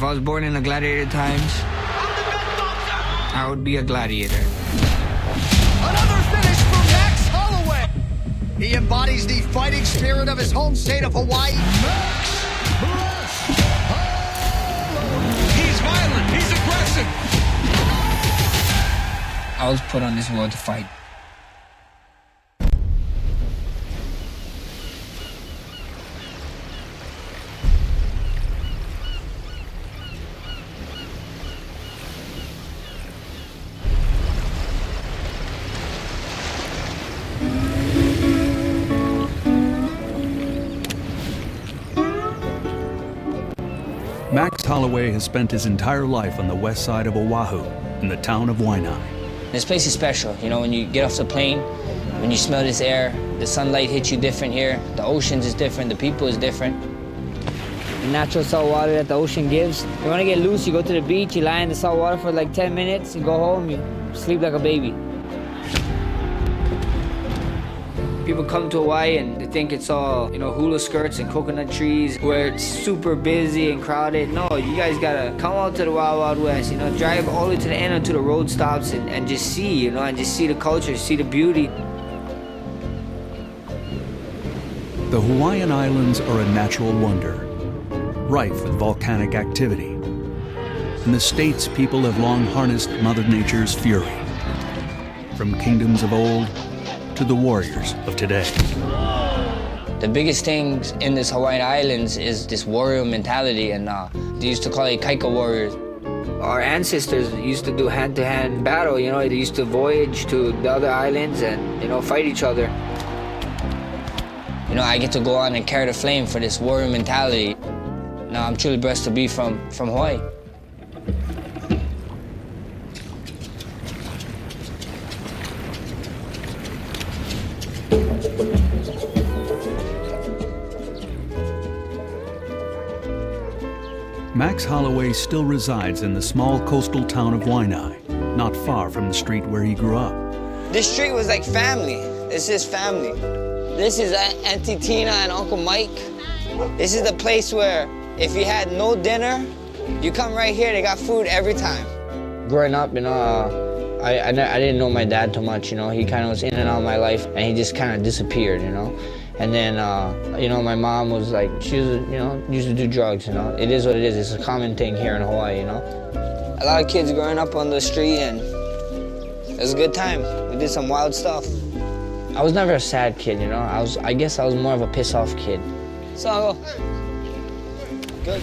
I was born in the gladiator times, I would be a gladiator. Another finish for Max Holloway. He embodies the fighting spirit of his home state of Hawaii. He's violent. He's aggressive. I was put on this world to fight. Max Holloway has spent his entire life on the west side of Oahu, in the town of Waianae. This place is special. You know, when you get off the plane, when you smell this air, the sunlight hits you different here. The oceans is different, the people is different. The natural salt water that the ocean gives. You want to get loose, you go to the beach, you lie in the salt water for like 10 minutes, you go home, you sleep like a baby. People come to Hawaii and they think it's all, you know, hula skirts and coconut trees where it's super busy and crowded. No, you guys gotta come out to the Wild Wild West, you know, drive all the way to the end until the road stops and just see, you know, and just see the culture, see the beauty. The Hawaiian Islands are a natural wonder, rife with volcanic activity. In the state's people have long harnessed Mother Nature's fury, from kingdoms of old to the warriors of today. The biggest things in this Hawaiian Islands is this warrior mentality, and they used to call it kaika warriors. Our ancestors used to do hand-to-hand battle, you know, they used to voyage to the other islands and, you know, fight each other. You know, I get to go on and carry the flame for this warrior mentality. Now, I'm truly blessed to be from Hawaii. Max Holloway still resides in the small coastal town of Waianae, not far from the street where he grew up. This street was like family. This is family. This is Auntie Tina and Uncle Mike. This is the place where if you had no dinner, you come right here, they got food every time. Growing up, you know, I didn't know my dad too much, you know. He kind of was in and out of my life, and he just kind of disappeared, you know. And then, you know, my mom was like, she was, you know, used to do drugs, you know. It is what it is. It's a common thing here in Hawaii, you know. A lot of kids growing up on the street, and it was a good time. We did some wild stuff. I was never a sad kid, you know. I guess I was more of a piss-off kid. So, good.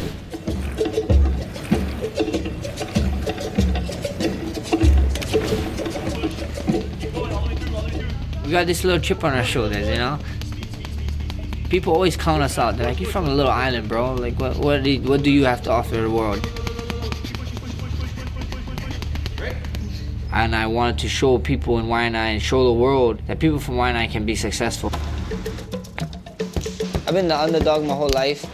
We got this little chip on our shoulders, you know. People always count us out. They're like, "You're from a little island, bro. Like, what do you have to offer the world?" And I wanted to show people in Waianae and show the world that people from Waianae can be successful. I've been the underdog my whole life.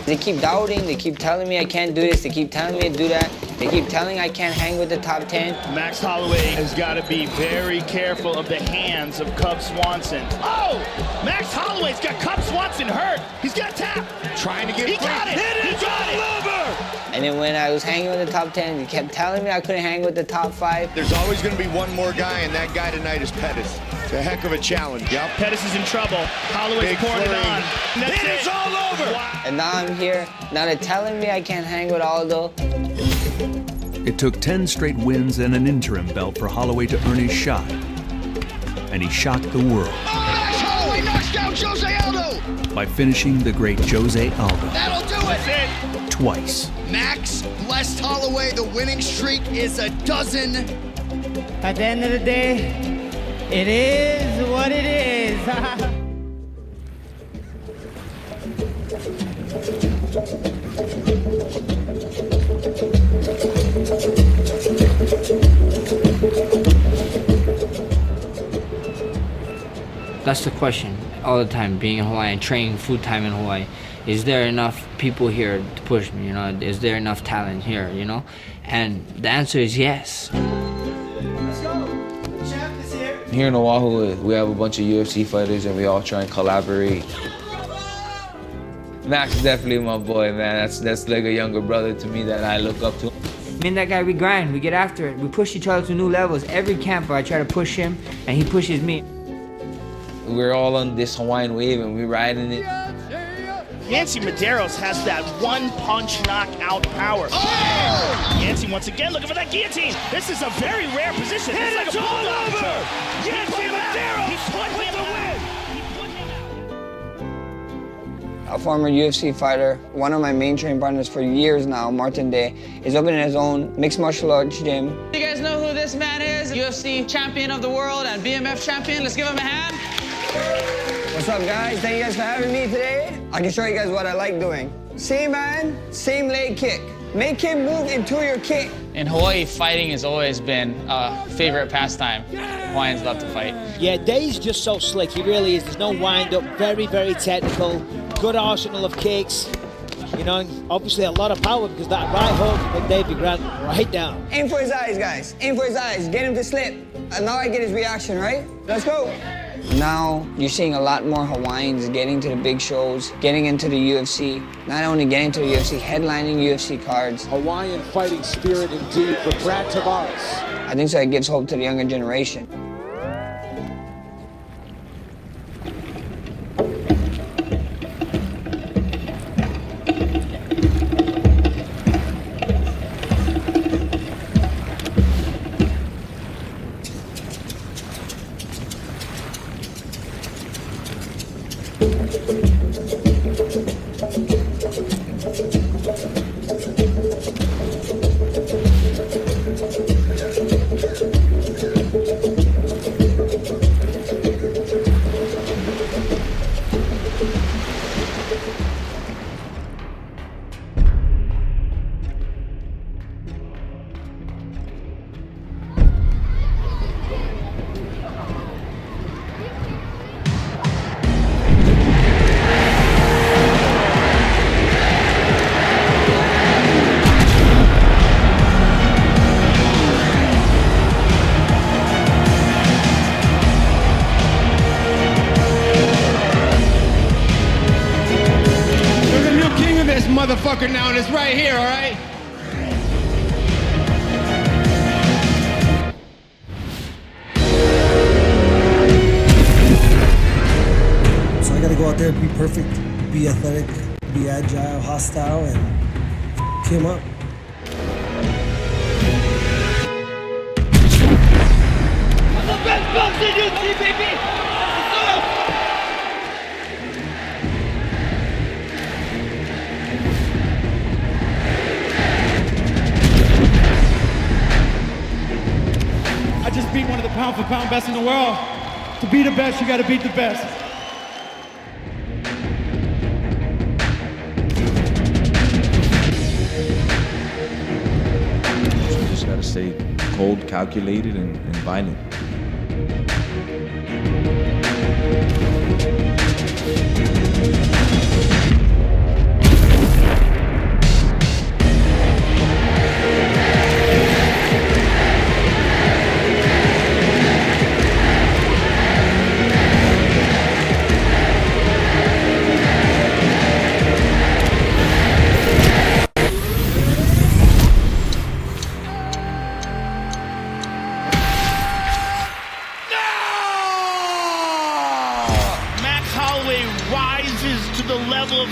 They keep doubting, they keep telling me I can't do this, they keep telling me to do that, they keep telling I can't hang with the top 10. Max Holloway has got to be very careful of the hands of Cub Swanson. Oh! Max Holloway's got Cub Swanson hurt. He's got tap. Trying to get He got it! He got it! And then when I was hanging with the top 10, he kept telling me I couldn't hang with the top 5. There's always going to be one more guy, and that guy tonight is Pettis. It's a heck of a challenge. Yep. Pettis is in trouble. Holloway's pouring it on. It is all over! Wow. And now I'm here. Now they're telling me I can't hang with Aldo. It took 10 straight wins and an interim belt for Holloway to earn his shot. And he shocked the world. Oh, Max Holloway knocks down Jose Aldo. By finishing the great Jose Aldo. That'll do That's it. it. Twice. Max blessed Holloway. The winning streak is a dozen. At the end of the day, it is what it is. That's the question all the time, being in Hawaii and training full time in Hawaii. Is there enough people here to push me, you know? Is there enough talent here, you know? And the answer is yes. Let's go. The champ is here. Here in Oahu, we have a bunch of UFC fighters and we all try and collaborate. Max is definitely my boy, man. That's like a younger brother to me that I look up to. Me and that guy, we grind, we get after it. We push each other to new levels. Every camp I try to push him, and he pushes me. We're all on this Hawaiian wave, and we're riding it. Yancy Medeiros has that one-punch knockout power. Oh! Yancy once again looking for that guillotine. This is a very rare position. And it's it's like all over! Yancy Medeiros with the win! A former UFC fighter, one of my main training partners for years now, Martin Day, is opening his own mixed martial arts gym. You guys know who this man is? UFC champion of the world and BMF champion. Let's give him a hand. What's up, guys? Thank you guys for having me today. I can show you guys what I like doing. Same man, same leg kick. Make him move into your kick. In Hawaii, fighting has always been a favorite pastime. Hawaiians love to fight. Yeah, Day's just so slick. He really is. There's no wind-up. Very, very technical. Good arsenal of kicks. You know, and obviously a lot of power because that right hook with Davey Grant right down. Aim for his eyes, guys. Aim for his eyes. Get him to slip. And now I get his reaction, right? Let's go. Now you're seeing a lot more Hawaiians getting to the big shows, getting into the UFC. Not only getting to the UFC, headlining UFC cards. Hawaiian fighting spirit indeed for Brad Tavares. I think so it gives hope to the younger generation. Motherfucker now, and it's right here, all right? So I gotta go out there, be perfect, be athletic, be agile, hostile, and team up. The best boxing you see, baby! I just beat one of the pound-for-pound best in the world. To be the best, you gotta beat the best. So you just gotta stay cold, calculated, and violent.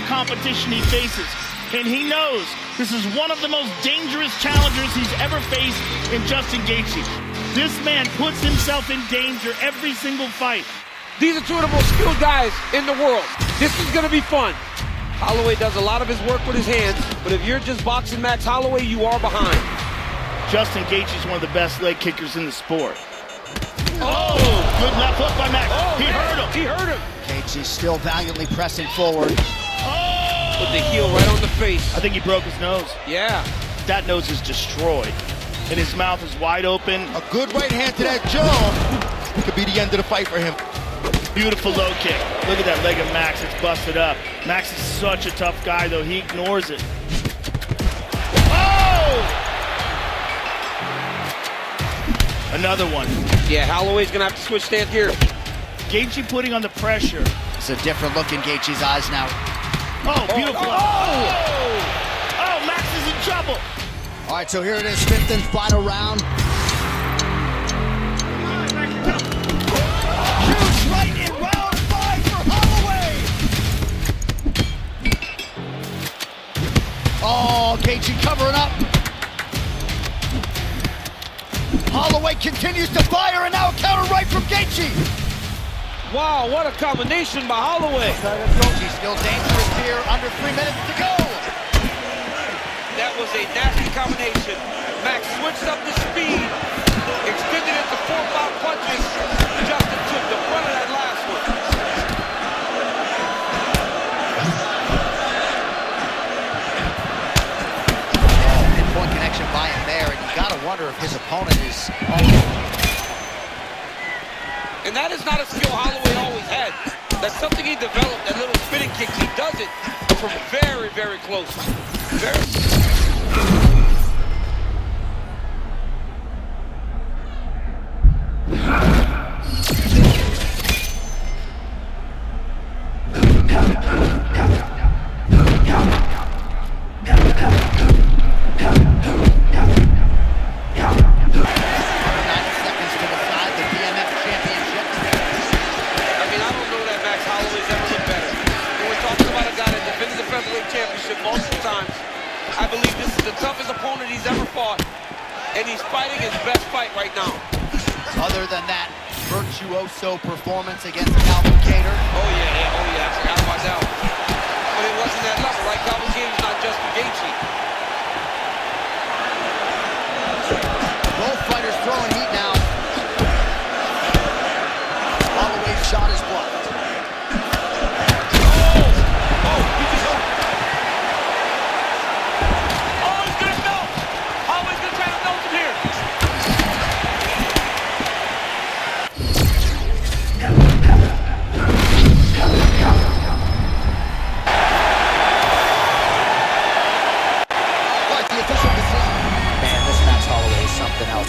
Competition he faces, and he knows this is one of the most dangerous challengers he's ever faced in Justin Gaethje. This man puts himself in danger every single fight. These are two of the most skilled guys in the world. This is going to be fun. Holloway does a lot of his work with his hands, but if you're just boxing Max Holloway, you are behind. Justin Gaethje is one of the best leg kickers in the sport. Oh, good left hook by Max. Oh, he man. hurt him. He hurt him. Gaethje still valiantly pressing forward. With the heel right on the face. I think he broke his nose. Yeah. That nose is destroyed. And his mouth is wide open. A good right hand to that jaw could be the end of the fight for him. Beautiful low kick. Look at that leg of Max. It's busted up. Max is such a tough guy, though. He ignores it. Oh! Another one. Yeah, Holloway's going to have to switch stance here. Gaethje putting on the pressure. It's a different look in Gaethje's eyes now. Oh, beautiful. Oh, Max is in trouble. All right, so here it is, fifth and final round. Huge right in round 5 for Holloway. Oh, Gaethje covering up. Holloway continues to fire, and now a counter right from Gaethje. Wow, what a combination by Holloway. Gaethje still dangerous here, under 3 minutes to go. That was a nasty combination. Max switched up the speed, extended it to 4 or 5 punches. Justin took the front of that last one. Pinpoint connection by him there, and you gotta wonder if his opponent is... And that is not a skill Holloway always had. That's something he developed, that little spinning kicks. He does it from very, very close. Multiple times. I believe this is the toughest opponent he's ever fought, and he's fighting his best fight right now. Other than that virtuoso performance against Calvin Kattar. Oh yeah, I forgot about that one. But it wasn't that level, right? Calvin Kattar's not just for Gaethje. Both fighters throwing heat now. Holloway's shot is blocked.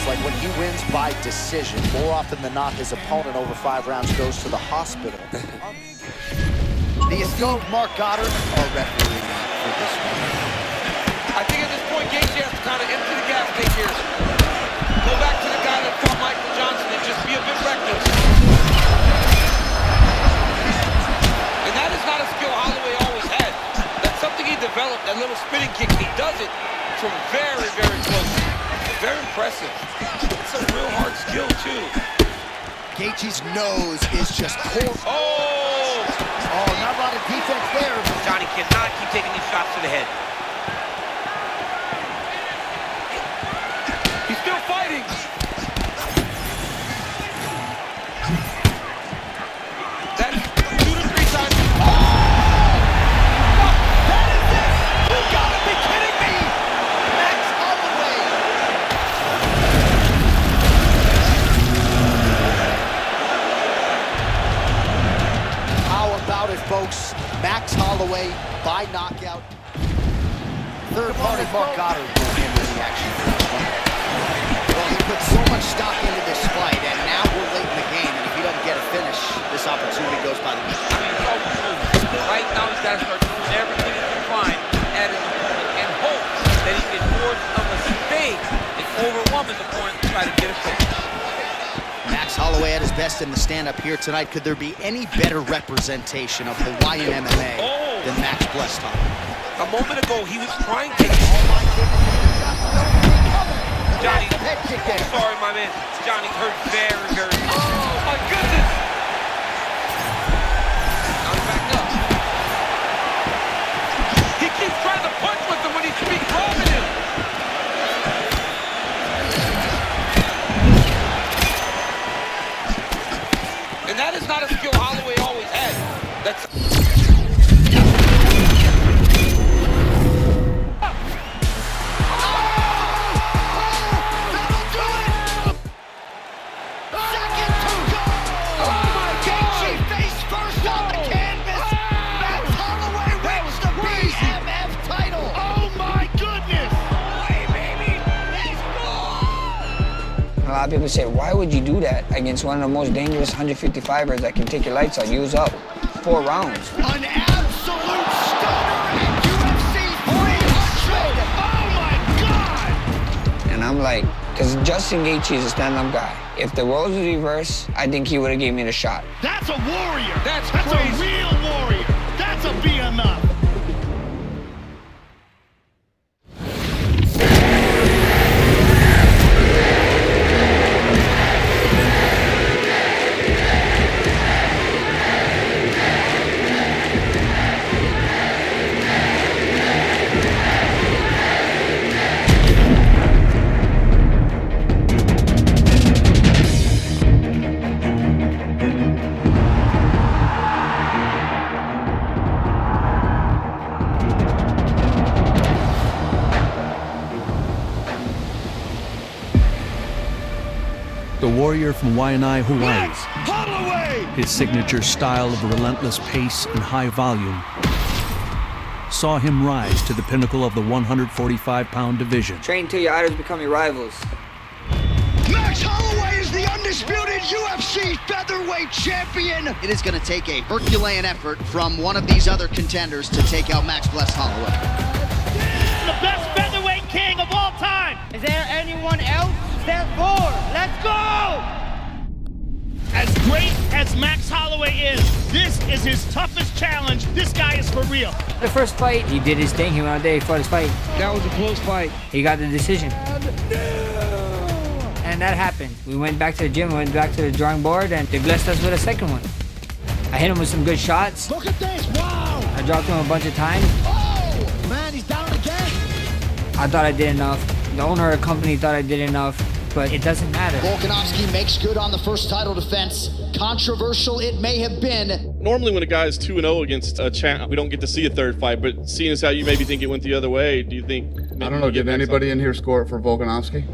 Like when he wins by decision, more often than not, his opponent over 5 rounds goes to the hospital. The esteemed Mark Goddard, our referee for this one. I think at this point, Gaethje has to kind of empty the gas tank here. Go back to the guy that fought Michael Johnson and just be a bit reckless. And that is not a skill Holloway always had. That's something he developed, that little spinning kick. He does it from very, very close. Very impressive. It's a real hard skill, too. Gaethje's nose is just cold. Oh, not a lot of defense there. Johnny cannot keep taking these shots to the head. He's still fighting. That's 2 to 3 times. That is it! You gotta be kidding me! Max Holloway. How about it, folks? Max Holloway by knockout. Third party Mark Goddard will handle the action for this one. Well, he put so much stock into this fight, and now we're late in the game, and if he doesn't get a finish, this opportunity goes by the way. Right now, he's got to start doing everything he can find at his opponent and hope that he can force a mistake and overwhelm his opponent to try to get a finish. Max Holloway at his best in the stand-up here tonight. Could there be any better representation of Hawaiian MMA than Max blessed on? A moment ago, he was trying to... Johnny, sorry, my man. Johnny's hurt very, very much. Oh, my goodness! Now he's back up. He keeps trying to punch with him when he should be grabbing him. And that is not a skill Holloway always had. That's... A lot of people say, why would you do that against one of the most dangerous 155ers that can take your lights out? Use up 4 rounds. An absolute stunner! And I'm like, because Justin Gaethje is a stand-up guy. If the roles was reversed, I think he would have gave me the shot. That's a warrior. That's crazy. a real warrior. That's a BMF. The warrior from Waianae, Hawaii. Max Holloway! His signature style of relentless pace and high volume saw him rise to the pinnacle of the 145-pound division. Train till your idols become your rivals. Max Holloway is the undisputed UFC featherweight champion. It is going to take a Herculean effort from one of these other contenders to take out Max Bless Holloway. The best featherweight king of all time. Is there anyone else? Step forward. Let's go! As great as Max Holloway is, this is his toughest challenge. This guy is for real. The first fight, he did his thing. He went out there, he fought his fight. That was a close fight. He got the decision. And that happened. We went back to the gym, we went back to the drawing board, and they blessed us with a second one. I hit him with some good shots. Look at this, wow! I dropped him a bunch of times. Oh, man, he's down again. I thought I did enough. The owner of the company thought I did enough, but it doesn't matter. Volkanovski makes good on the first title defense. Controversial it may have been. Normally when a guy is 2-0 against a champ, we don't get to see a third fight, but seeing as how you maybe think it went the other way, do you think... I don't know, did anybody in here score it for Volkanovski?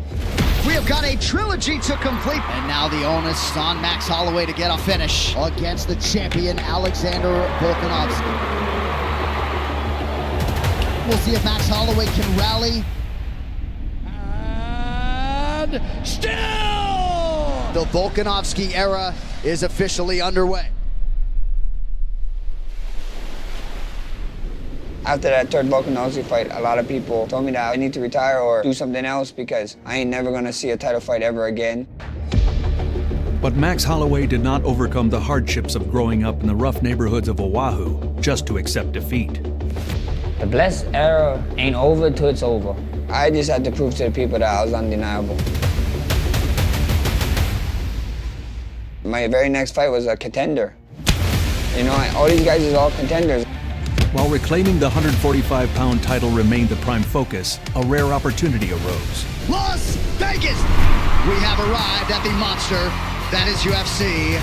We have got a trilogy to complete. And now the onus on Max Holloway to get a finish against the champion, Alexander Volkanovski. We'll see if Max Holloway can rally. And still! The Volkanovski era is officially underway. After that third Volkanovski fight, a lot of people told me that I need to retire or do something else because I ain't never gonna see a title fight ever again. But Max Holloway did not overcome the hardships of growing up in the rough neighborhoods of Oahu just to accept defeat. The blessed era ain't over till it's over. I just had to prove to the people that I was undeniable. My very next fight was a contender. You know, all these guys is all contenders. While reclaiming the 145-pound title remained the prime focus, a rare opportunity arose. Las Vegas! We have arrived at the monster that is UFC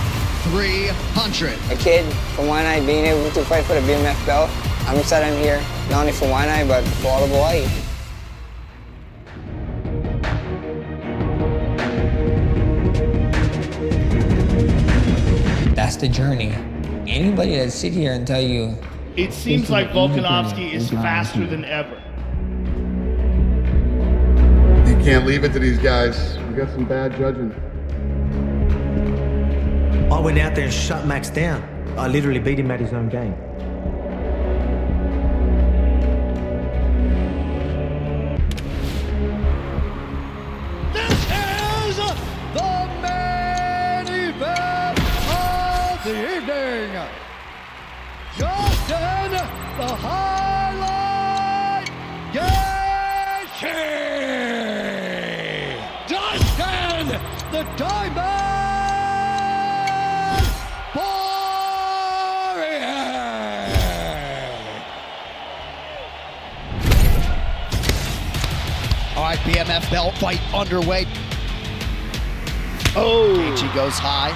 300. A kid from Waianae being able to fight for the BMF belt. I'm excited I'm here, not only for Waianae, but for all of Hawaii. That's the journey. Anybody that sit here and tell you It seems like Volkanovski is faster than ever. You can't leave it to these guys. We got some bad judging. I went out there and shut Max down. I literally beat him at his own game. This is the main event of the evening. Justin, the highlight, Gaethje! Justin, the diamond warrior! All right, BMF belt fight underway. Oh! Gaethje goes high.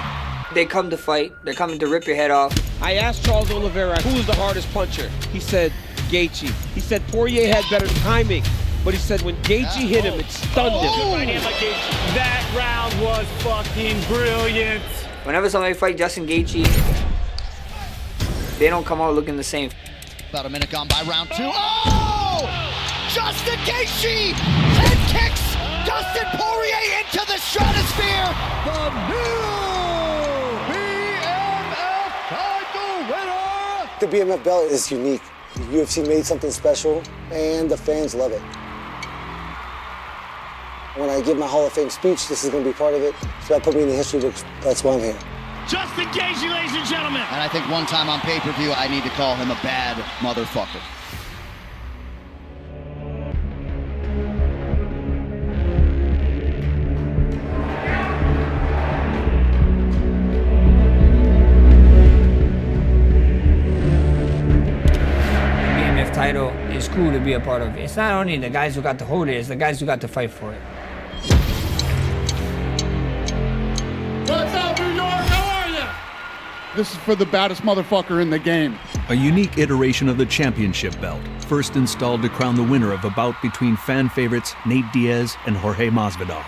They come to fight. They're coming to rip your head off. I asked Charles Oliveira who was the hardest puncher. He said Gaethje. He said Poirier had better timing, but he said when Gaethje hit him, it stunned him. Good right hand by Gaethje. That round was fucking brilliant. Whenever somebody fights Justin Gaethje, they don't come out looking the same. About a minute gone by round two. Oh! Justin Gaethje! Head kicks Dustin Poirier into the stratosphere! The new BMF title winner! The BMF belt is unique. The UFC made something special, and the fans love it. When I give my Hall of Fame speech, this is going to be part of it. So that put me in the history books. That's why I'm here. Justin Gaethje, ladies and gentlemen. And I think one time on pay-per-view, I need to call him a bad motherfucker. BMF title is cool to be a part of. It's not only the guys who got to hold it, it's the guys who got to fight for it. What's up, New York? How are ya? This is for the baddest motherfucker in the game. A unique iteration of the championship belt, first installed to crown the winner of a bout between fan favorites Nate Diaz and Jorge Masvidal.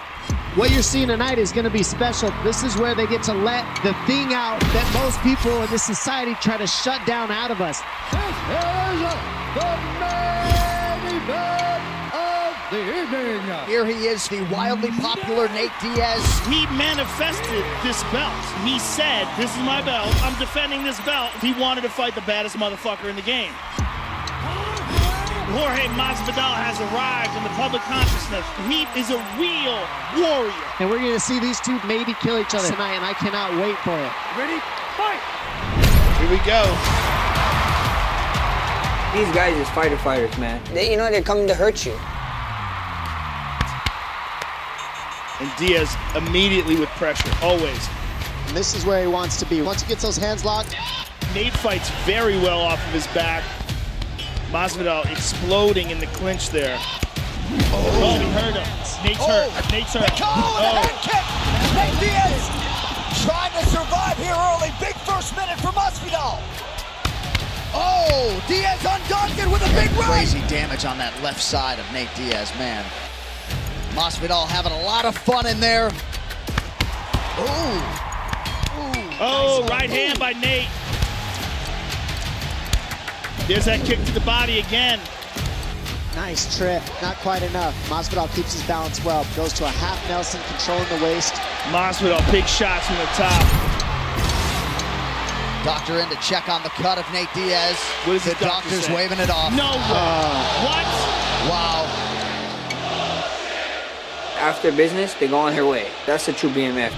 What you're seeing tonight is going to be special. This is where they get to let the thing out that most people in this society try to shut down out of us. This is the main event of the evening. Here he is, the wildly popular Nate Diaz. He manifested this belt. He said, this is my belt. I'm defending this belt. He wanted to fight the baddest motherfucker in the game. Jorge Masvidal has arrived in the public consciousness. He is a real warrior. And we're going to see these two maybe kill each other tonight, and I cannot wait for it. Ready? Fight! Here we go. These guys is fighters, man. They're coming to hurt you. And Diaz immediately with pressure, always. And this is where he wants to be. Once he gets those hands locked. Nate fights very well off of his back. Masvidal exploding in the clinch there. Oh, he hurt him. Nate's hurt. Nate's hurt. The head kick. Nate Diaz trying to survive here early. Big first minute for Masvidal. Oh, Diaz undaunted with a big right. Crazy damage on that left side of Nate Diaz, man. Masvidal having a lot of fun in there. Ooh. Oh, nice. Right hand by Nate. There's that kick to the body again. Nice trip, not quite enough. Masvidal keeps his balance well, goes to a half Nelson, controlling the waist. Masvidal, big shots from the top. Doctor in to check on the cut of Nate Diaz. What is the doctor's waving it off. No way. What? Wow. After business, they go on their way. That's the true BMF.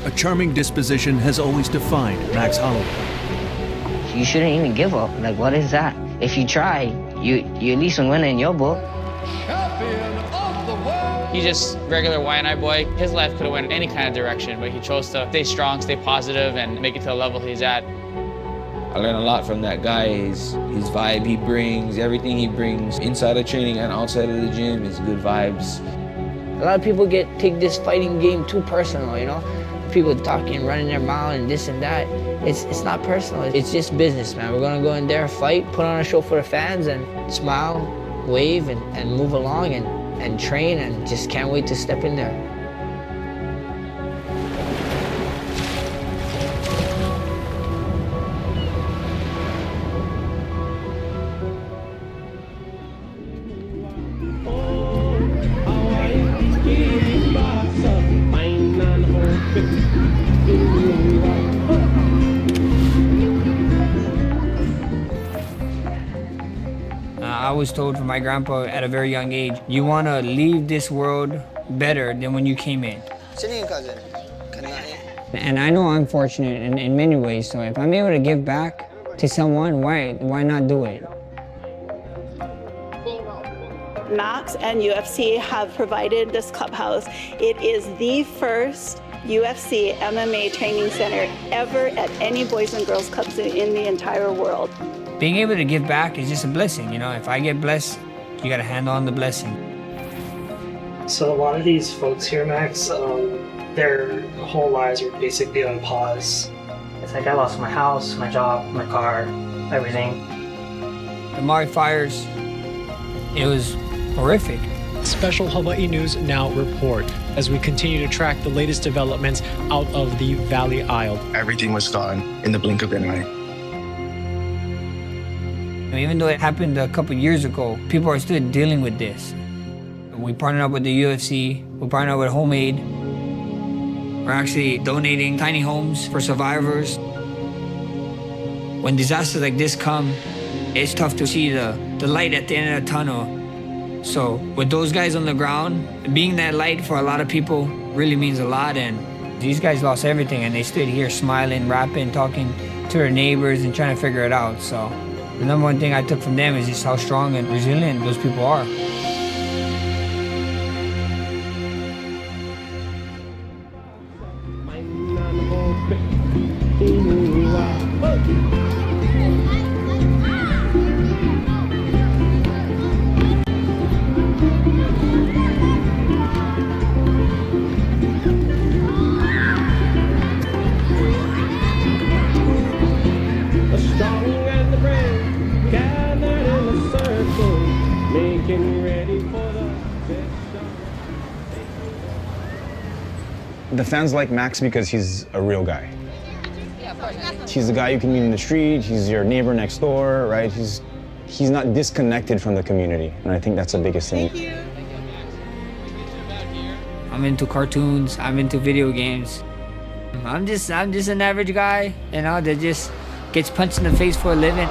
A charming disposition has always defined Max Holloway. You shouldn't even give up. Like, what is that? If you try, you at least win in your book. He's just regular Y&I boy. His life could have went any kind of direction, but he chose to stay strong, stay positive, and make it to the level he's at. I learned a lot from that guy. His vibe he brings, everything he brings inside of training and outside of the gym is good vibes. A lot of people take this fighting game too personal, you know? People talking, running their mouth and this and that. It's not personal, it's just business, man. We're gonna go in there, fight, put on a show for the fans, and smile, wave, and move along, and train, and just can't wait to step in there. I was told from my grandpa at a very young age, you want to leave this world better than when you came in. And I know I'm fortunate in many ways, so if I'm able to give back to someone, why not do it? Max and UFC have provided this clubhouse. It is the first UFC MMA training center ever at any Boys and Girls Clubs in the entire world. Being able to give back is just a blessing, you know. If I get blessed, you gotta hand on the blessing. So a lot of these folks here, Max, their whole lives are basically on pause. It's like I lost my house, my job, my car, everything. The Mari fires, it was horrific. Special Hawaii News Now report as we continue to track the latest developments out of the Valley Isle. Everything was gone in the blink of an eye. Even though it happened a couple years ago, people are still dealing with this. We partnered up with the UFC, we partnered up with Homemade. We're actually donating tiny homes for survivors. When disasters like this come, it's tough to see the light at the end of the tunnel. So with those guys on the ground, being that light for a lot of people really means a lot. And these guys lost everything and they stood here smiling, rapping, talking to their neighbors and trying to figure it out. So the number one thing I took from them is just how strong and resilient those people are. The fans like Max because he's a real guy. He's the guy you can meet in the street, he's your neighbor next door, right? He's not disconnected from the community, and I think that's the biggest thing. I'm into cartoons, I'm into video games. I'm just an average guy, you know, that just gets punched in the face for a living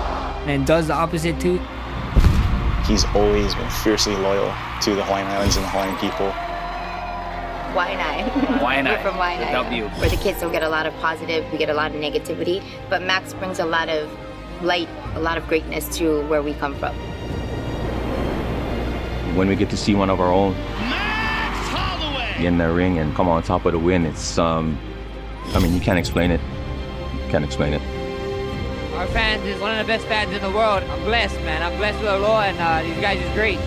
and does the opposite too. He's always been fiercely loyal to the Hawaiian Islands and the Hawaiian people. Waianae. We're from Waianae. Where the kids don't get a lot of positive, we get a lot of negativity. But Max brings a lot of light, a lot of greatness to where we come from. When we get to see one of our own in the ring and come on top of the win, it's, I mean, you can't explain it. You can't explain it. Our fans is one of the best fans in the world. I'm blessed, man. I'm blessed with the Lord, and these guys is great.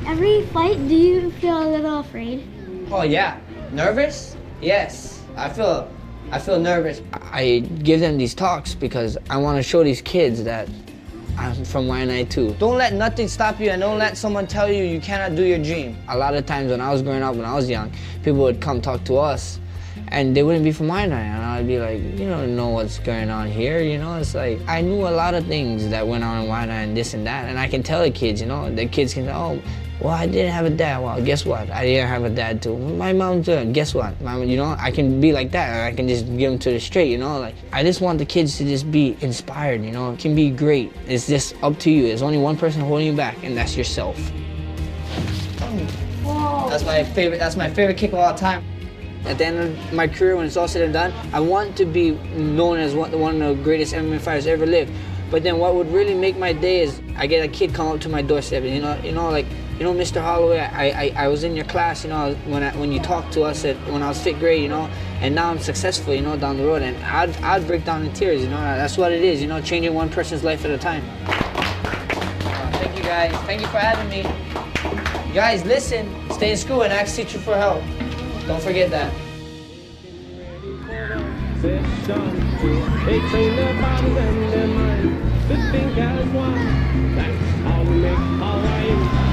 Every fight, do you feel a little afraid? Oh yeah, nervous? Yes, I feel nervous. I give them these talks because I want to show these kids that I'm from Waianae too. Don't let nothing stop you, and don't let someone tell you you cannot do your dream. A lot of times when I was growing up, when I was young, people would come talk to us and they wouldn't be from Waianae, and I'd be like, you don't know what's going on here, you know? It's like, I knew a lot of things that went on in Waianae and this and that, and I can tell the kids, you know, the kids can say, oh, well, I didn't have a dad. Well, guess what? I didn't have a dad too. My mom too. Guess what? You know, I can be like that, and I can just give them to the straight, you know? Like, I just want the kids to just be inspired, you know? It can be great. It's just up to you. There's only one person holding you back, and that's yourself. Whoa. That's my favorite kick of all time. At the end of my career, when it's all said and done, I want to be known as one of the greatest MMA fighters ever lived. But then what would really make my day is I get a kid come up to my doorstep, and you know, like, you know, Mr. Holloway, I was in your class, you know, when you talked to us when I was 5th grade, you know, and now I'm successful, you know, down the road, and I'd break down in tears, you know. That's what it is, you know, changing one person's life at a time. Thank you guys. Thank you for having me. You guys, listen, stay in school and ask teacher for help. Don't forget that. They train their bodies and their minds to think as one. That's how we make Hawaiian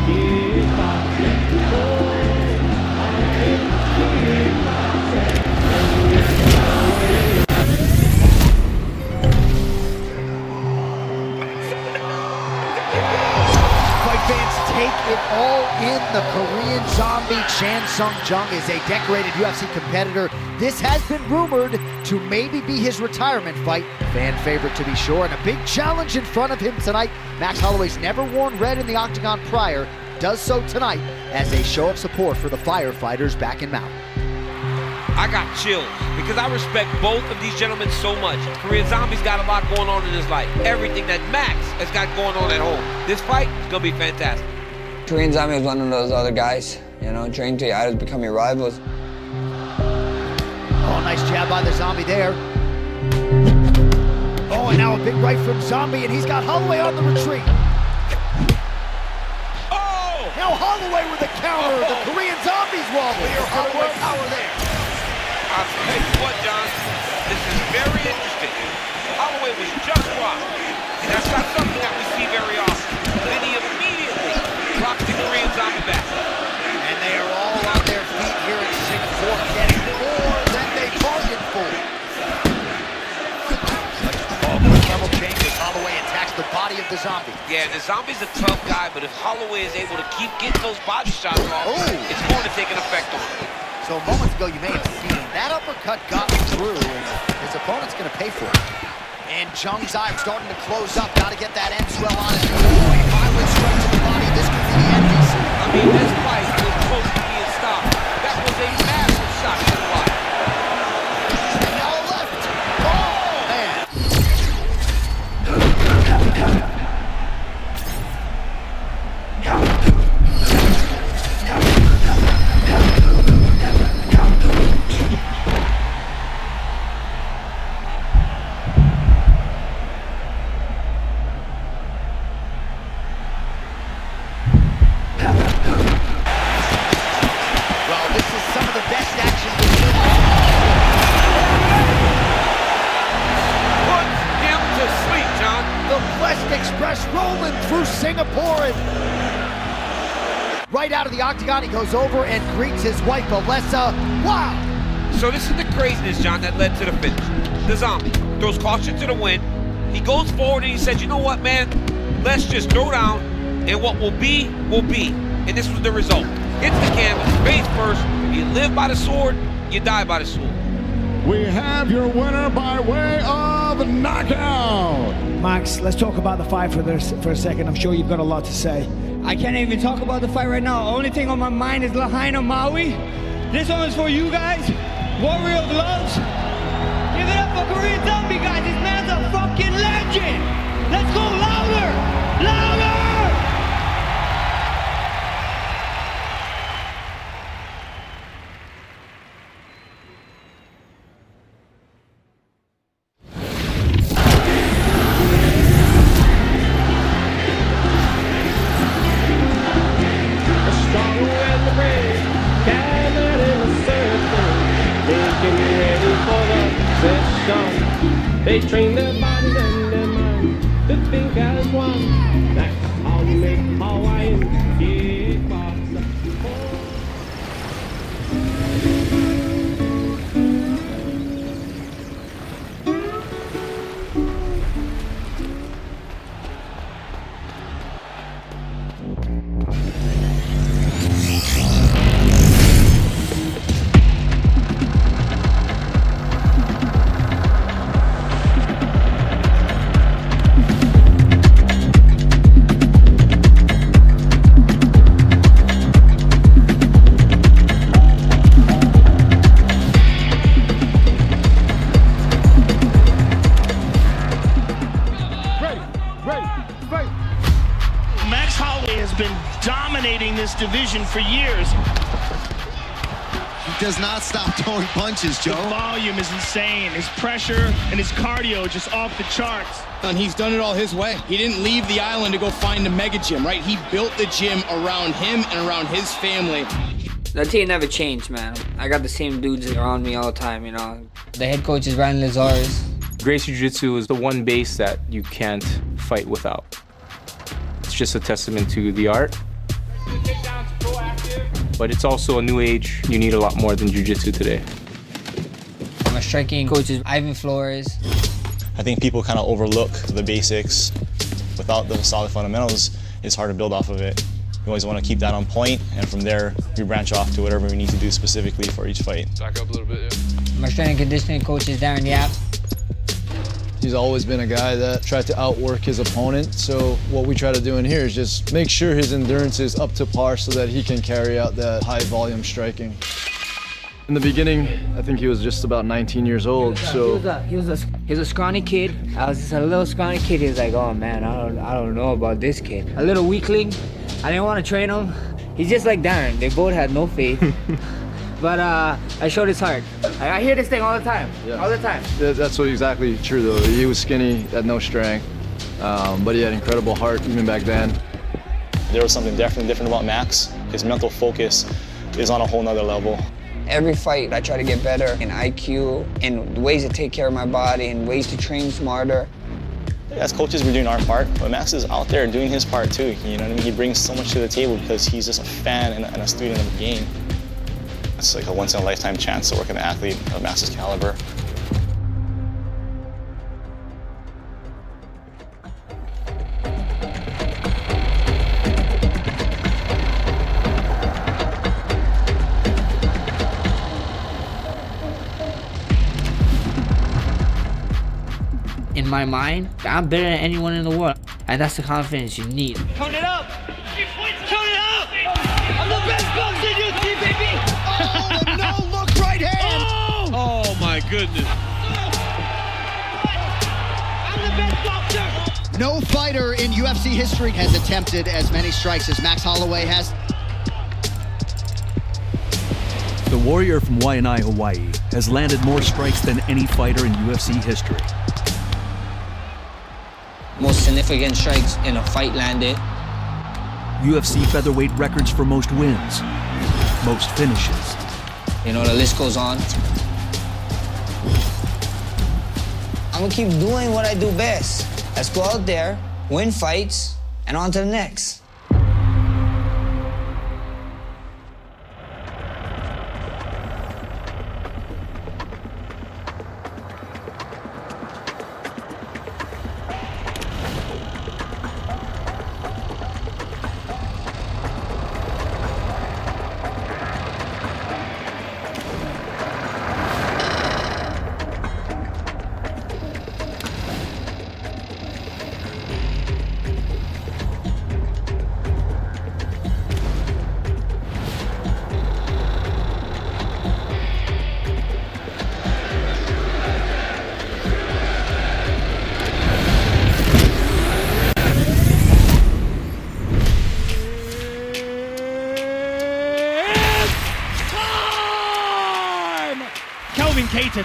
Take it all in. The Korean zombie Chan Sung Jung is a decorated UFC competitor. This has been rumored to maybe be his retirement fight. Fan favorite to be sure, and a big challenge in front of him tonight. Max Holloway's never worn red in the octagon prior. does so tonight as a show of support for the firefighters back in Maui. I got chills because I respect both of these gentlemen so much. Korean Zombie's got a lot going on in his life. Everything that Max has got going on at home. This fight is going to be fantastic. Korean Zombie was one of those other guys, you know, trained to idols, becoming rivals. Oh, nice jab by the Zombie there. Oh, and now a big right from Zombie, and he's got Holloway on the retreat. Oh! Now Holloway with a counter. The Korean Zombie's wobbling. Holloway power there. I'll tell you what, John, this is very interesting. Holloway was just rocked, and that's not something that we see very often. Then he immediately dropped the Korean Zombie back. And they are all on their feet here in Singapore, getting more than they bargained for. Level change as Holloway attacks the body of the Zombie. Yeah, the Zombie's a tough guy, but if Holloway is able to keep getting those body shots off, it's going to take an effect on him. So moments ago, you may have seen that uppercut got through, and his opponent's going to pay for it. And Jung's eye starting to close up. Got to get that end swell on it. Oh, a violent strike to the body. This could be the end. I mean, this fight was close to being stopped. That was a massive shot to the body. And now left. Oh, man. Express rolling through Singapore, and right out of the octagon, he goes over and greets his wife, Alessa. Wow! So this is the craziness, John, that led to the finish. The Zombie throws caution to the wind. He goes forward and he said, you know what, man? Let's just throw down, and what will be, will be. And this was the result. Hits the canvas, face first. You live by the sword, you die by the sword. We have your winner by way of knockout. Max, let's talk about the fight for a second. I'm sure you've got a lot to say. I can't even talk about the fight right now. Only thing on my mind is Lahaina Maui. This one is for you guys. Warrior of Loves. Give it up for Korean Zombie, guys. This man's a fucking legend. Let's go louder. Louder! They train their bodies and their minds to think as one. That's how you make Hawaiian kickboxer. Max Holloway has been dominating this division for years. He does not stop throwing punches, Joe. The volume is insane. His pressure and his cardio just off the charts. And he's done it all his way. He didn't leave the island to go find a mega gym, right? He built the gym around him and around his family. The team never changed, man. I got the same dudes around me all the time, you know. The head coach is Ryan Lazarus. Gracie Jiu-Jitsu is the one base that you can't fight without. It's just a testament to the art. But it's also a new age. You need a lot more than Jiu-Jitsu today. My striking coach is Ivan Flores. I think people kind of overlook the basics. Without the solid fundamentals, it's hard to build off of it. We always want to keep that on point, and from there, we branch off to whatever we need to do specifically for each fight. Back up a little bit, yeah. My strength and conditioning coach is Darren Yap. He's always been a guy that tried to outwork his opponent. So what we try to do in here is just make sure his endurance is up to par so that he can carry out that high volume striking. In the beginning, I think he was just about 19 years old, so... He was a scrawny kid. I was just a little scrawny kid. He was like, oh man, I don't know about this kid. A little weakling. I didn't want to train him. He's just like Darren. They both had no faith. But I showed his heart. I hear this thing all the time, all the time. That's what exactly true though. He was skinny, had no strength, but he had incredible heart even back then. There was something definitely different about Max. His mental focus is on a whole nother level. Every fight, I try to get better in IQ, in ways to take care of my body, and ways to train smarter. As coaches, we're doing our part, but Max is out there doing his part too. You know what I mean? He brings so much to the table because he's just a fan and a student of the game. It's like a once-in-a-lifetime chance to work with an athlete of Max's caliber. In my mind, I'm better than anyone in the world. And that's the confidence you need. Count it up! Count it up! I'm the best boxer in UFC, baby! Oh, no look right hand! Oh my goodness. I'm the best boxer! No fighter in UFC history has attempted as many strikes as Max Holloway has. The warrior from Waianae, Hawaii, has landed more strikes than any fighter in UFC history. Most significant strikes in a fight landed. UFC featherweight records for most wins, most finishes. You know, the list goes on. I'm gonna keep doing what I do best. Let's go out there, win fights, and on to the next.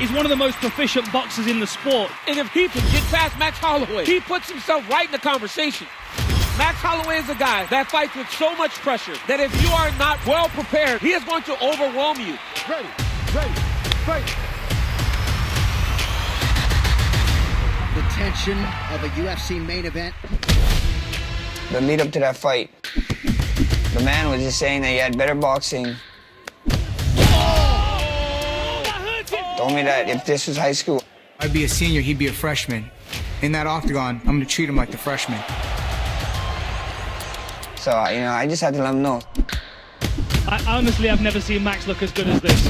He's one of the most proficient boxers in the sport. And if he can get past Max Holloway, he puts himself right in the conversation. Max Holloway is a guy that fights with so much pressure that if you are not well prepared, he is going to overwhelm you. Ready, fight. The tension of a UFC main event. The lead up to that fight, the man was just saying that he had better boxing. Told me that if this was high school, I'd be a senior, he'd be a freshman. In that octagon, I'm gonna treat him like the freshman. So, you know, I just had to let him know. I honestly have never seen Max look as good as this.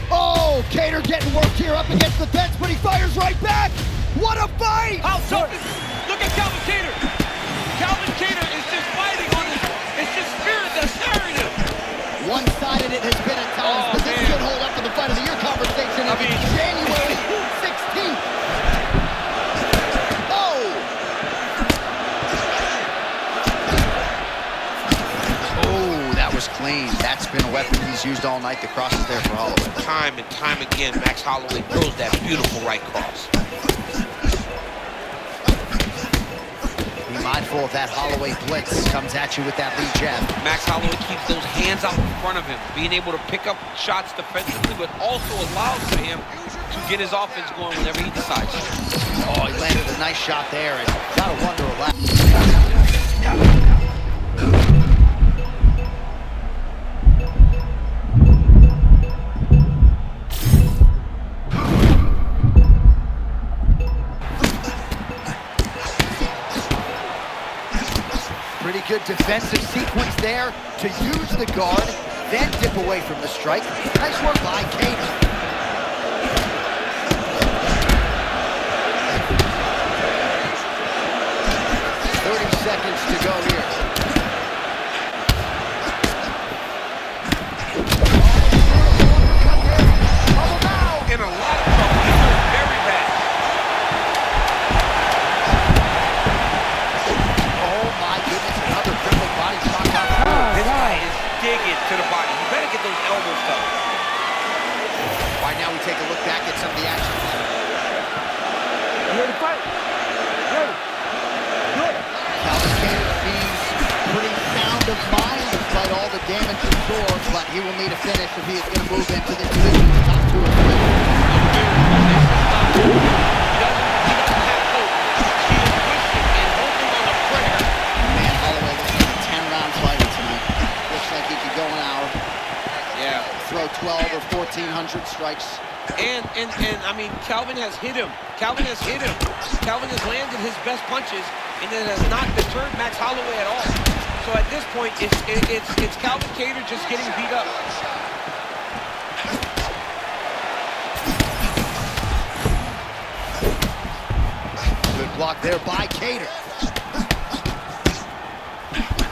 Oh, Cater getting worked here up against the fence, but he fires right back. What a fight! How tough is, look at Calvin Cater. Calvin Cater is just fighting on this. It's just spirit that's carrying him. One-sided it has been at times, but this could hold up to the fight of the year conversation in January 16th. Oh! Oh, that was clean. That's been a weapon he's used all night. The cross is there for Holloway. Time and time again, Max Holloway throws that beautiful right cross. Be mindful of that Holloway blitz. Comes at you with that lead jab. Max Holloway keeps those hands out in front of him, being able to pick up shots defensively, but also allows for him to get his offense going whenever he decides. Oh, he landed a nice shot there, and gotta wonder a lot. Pretty good defensive sequence there to use the guard, then dip away from the strike. Nice work by Cater. seconds to go here. In a lot of trouble. This is very bad. Oh my goodness, another triple body shot. This guy is digging to the body. You better get those elbows tough. Right now we take a look back at some of the action. You ready to fight? Ready. Good. Calvin Kattar seems pretty sound of mind despite all the damage absorbed, but he will need a finish if he is going to move into this division. Top two or three. He doesn't have hope. He is wishing and hoping on a prayer. Man, Holloway looks like a 10-round fighter tonight. Looks like he could go an hour. Yeah. Throw 12 or 1,400 strikes. And I mean, Calvin has hit him. Calvin has hit him. Calvin has landed his best punches, and it has not deterred Max Holloway at all. So at this point, it's Calvin Kattar just getting beat up. Good block there by Kattar.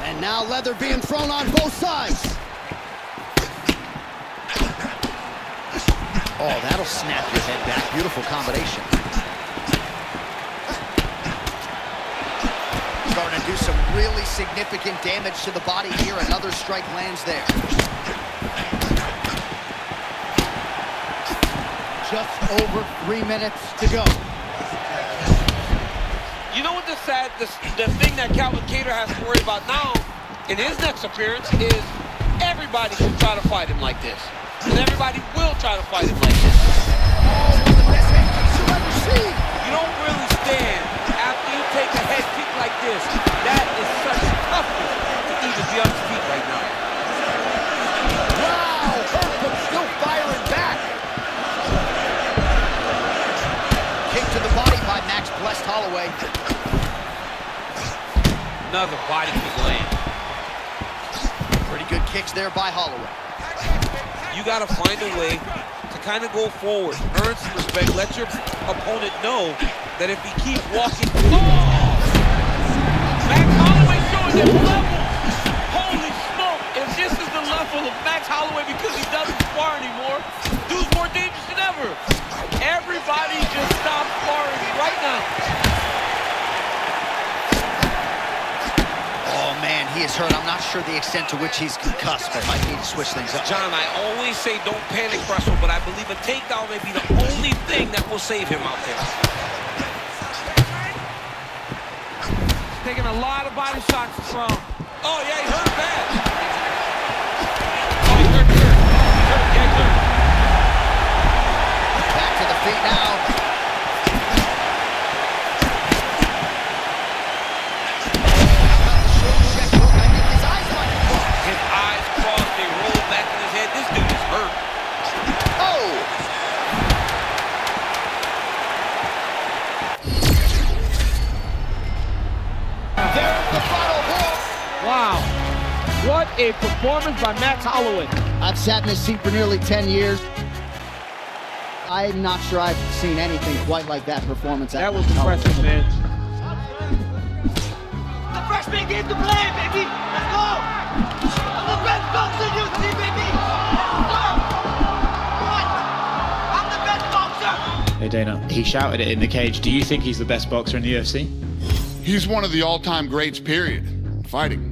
And now leather being thrown on both sides. Oh, that'll snap your head back. Beautiful combination. Starting to do some really significant damage to the body here. Another strike lands there. Just over 3 minutes to go. You know what the thing that Calvin Kattar has to worry about now in his next appearance is everybody can try to fight him like this. And everybody will try to fight him like this. Oh, one of the best head kicks you'll ever see. You don't really stand after you take a head kick like this. That is such toughness to even be on his feet right now. Wow, hurt but still firing back. Kick to the body by Max blessed Holloway. Another body kick land. Pretty good kicks there by Holloway. You got to find a way to kind of go forward, earn some respect, let your opponent know that if he keeps walking... Oh! Max Holloway showing his level! Holy smoke! If this is the level of Max Holloway because he doesn't spar anymore, dude's more dangerous than ever. Everybody just stop sparring right now. Oh man, he is hurt. I'm not sure the extent to which he's concussed, but might need to switch things up. John, I always say don't panic wrestle, but I believe a takedown may be the only thing that will save him out there. Taking a lot of body shots from. Oh yeah, he hurt bad. Oh, he hurt. Yeah, he hurt. Back to the feet now. Wow, what a performance by Max Holloway. I've sat in this seat for nearly 10 years. I'm not sure I've seen anything quite like that performance. That was impressive, man. The freshman game to play, baby. Let's go. I'm the best boxer in UFC, baby. Let's go. I'm the best boxer. Hey Dana, he shouted it in the cage. Do you think he's the best boxer in the UFC? He's one of the all-time greats, period. Fighting.